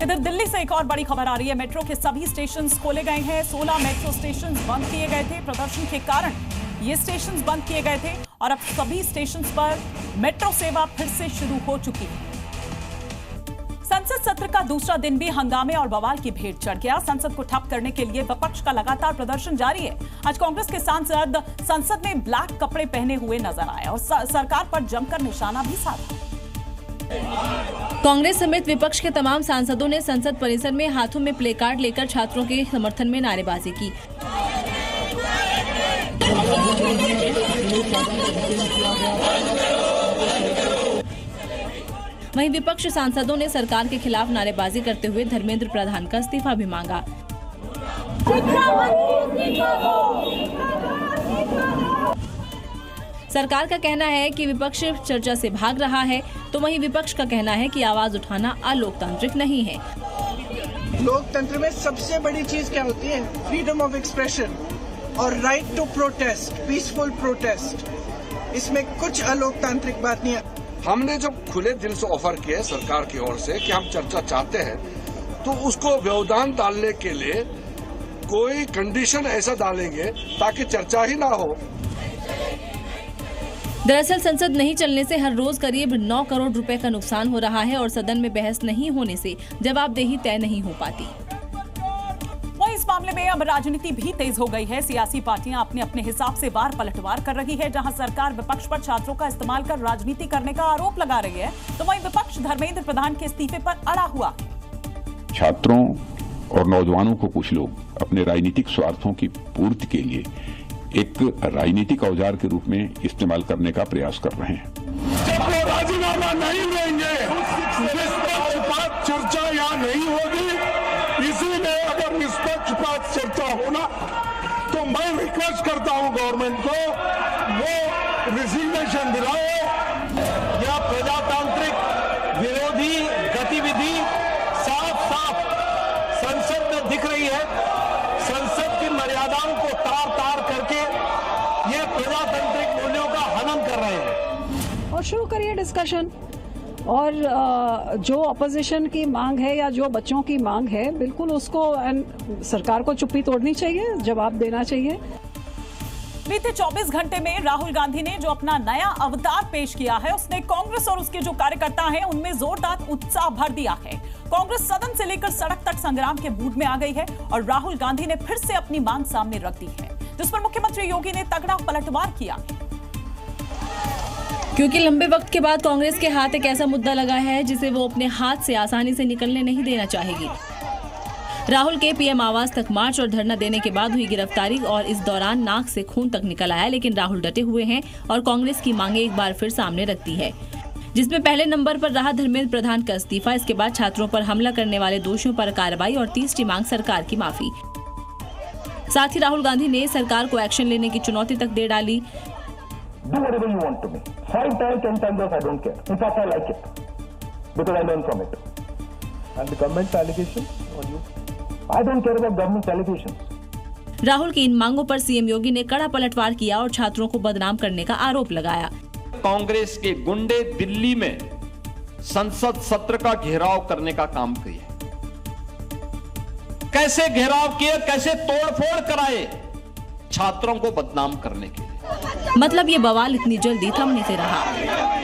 इधर दिल्ली से एक और बड़ी खबर आ रही है। मेट्रो के सभी स्टेशन खोले गए हैं। 16 मेट्रो स्टेशन बंद किए गए थे। प्रदर्शन के कारण ये स्टेशन बंद किए गए थे और अब सभी स्टेशन पर मेट्रो सेवा फिर से शुरू हो चुकी है। संसद सत्र का दूसरा दिन भी हंगामे और बवाल की भेंट चढ़ गया। संसद को ठप करने के लिए विपक्ष का लगातार प्रदर्शन जारी है। आज कांग्रेस के सांसद संसद में ब्लैक कपड़े पहने हुए नजर आए और सरकार पर जमकर निशाना भी साधा। कांग्रेस समेत विपक्ष के तमाम सांसदों ने संसद परिसर में हाथों में प्ले कार्ड लेकर छात्रों के समर्थन में नारेबाजी की। वहीं विपक्ष सांसदों ने सरकार के खिलाफ नारेबाजी करते हुए धर्मेंद्र प्रधान का इस्तीफा भी मांगा। सरकार का कहना है कि विपक्ष चर्चा से भाग रहा है, तो वहीं विपक्ष का कहना है कि आवाज उठाना अलोकतांत्रिक नहीं है। लोकतंत्र में सबसे बड़ी चीज क्या होती है? फ्रीडम ऑफ एक्सप्रेशन और right to protest, peaceful protest. इसमें कुछ अलोकतांत्रिक बात नहीं है। हमने जब खुले दिल से ऑफर किया सरकार की ओर से कि हम चर्चा चाहते हैं, तो उसको व्यवधान डालने के लिए कोई कंडीशन ऐसा डालेंगे ताकि चर्चा ही ना हो। दरअसल संसद नहीं चलने से हर रोज करीब 9 करोड़ रुपए का नुकसान हो रहा है और सदन में बहस नहीं होने से जवाबदेही तय नहीं हो पाती। इस मामले में अब राजनीति भी तेज हो गई है। सियासी पार्टियां अपने अपने हिसाब से वार पलटवार कर रही है। जहां सरकार विपक्ष पर छात्रों का इस्तेमाल कर राजनीति करने का आरोप लगा रही है, तो वहीं विपक्ष धर्मेंद्र प्रधान के इस्तीफे पर अड़ा हुआ। छात्रों और नौजवानों को कुछ लोग अपने राजनीतिक स्वार्थों की पूर्ति के लिए एक राजनीतिक औजार के रूप में इस्तेमाल करने का प्रयास कर रहे हैं। जब वो राजीनामा नहीं देंगे, निष्पक्षपात चर्चा यहाँ नहीं होगी। इसीलिए अगर निष्पक्षपात चर्चा होना, तो मैं रिक्वेस्ट करता हूँ गवर्नमेंट को वो रिजिग्नेशन दिलाए। यह प्रजातांत्रिक विरोधी गतिविधि साफ साफ संसद में दिख रही है। संसद की मर्यादाओं को तार तार करके ये प्रजातांत्रिक मूल्यों का हनन कर रहे हैं। और शुरू करिए डिस्कशन। और जो अपोजिशन की मांग है या जो बच्चों की मांग है, बिल्कुल उसको सरकार को चुप्पी तोड़नी चाहिए, जवाब देना चाहिए। बीते 24 घंटे में राहुल गांधी ने जो अपना नया अवतार पेश किया है, उसने कांग्रेस और उसके जो कार्यकर्ता हैं उनमें जोरदार उत्साह भर दिया है। कांग्रेस सदन से लेकर सड़क तक संग्राम के मूड में आ गई है और राहुल गांधी ने फिर से अपनी मांग सामने रख दी है, जिस पर मुख्यमंत्री योगी ने तगड़ा पलटवार किया। क्योंकि लंबे वक्त के बाद कांग्रेस के हाथ एक ऐसा मुद्दा लगा है जिसे वो अपने हाथ से आसानी से निकलने नहीं देना चाहेगी। राहुल के पीएम आवास तक मार्च और धरना देने के बाद हुई गिरफ्तारी और इस दौरान नाक से खून तक निकल आया, लेकिन राहुल डटे हुए हैं और कांग्रेस की मांगे एक बार फिर सामने रखती है, जिसमें पहले नंबर पर रहा धर्मेंद्र प्रधान का इस्तीफा। इसके बाद छात्रों पर हमला करने वाले दोषियों पर कार्रवाई और तीसरी मांग सरकार की माफी। साथ ही राहुल गांधी ने सरकार को एक्शन लेने की चुनौती तक दे डाली। Do whatever you want to me. 5 times, 10 times, I don't care. In fact, I like it because I learn from it. And the government's allegation on you? I don't care about government's allegations. Rahul की इन मांगों पर CM योगी ने कड़ा पलटवार किया और छात्रों को बदनाम करने का आरोप लगाया। कांग्रेस के गुंडे दिल्ली में संसद सत्र का घेराव करने का काम किया। कैसे घेराव किए, कैसे तोड़फोड़ कराए छात्रों को बदनाम करने के लिए। मतलब ये बवाल इतनी जल्दी थम नहीं से रहा।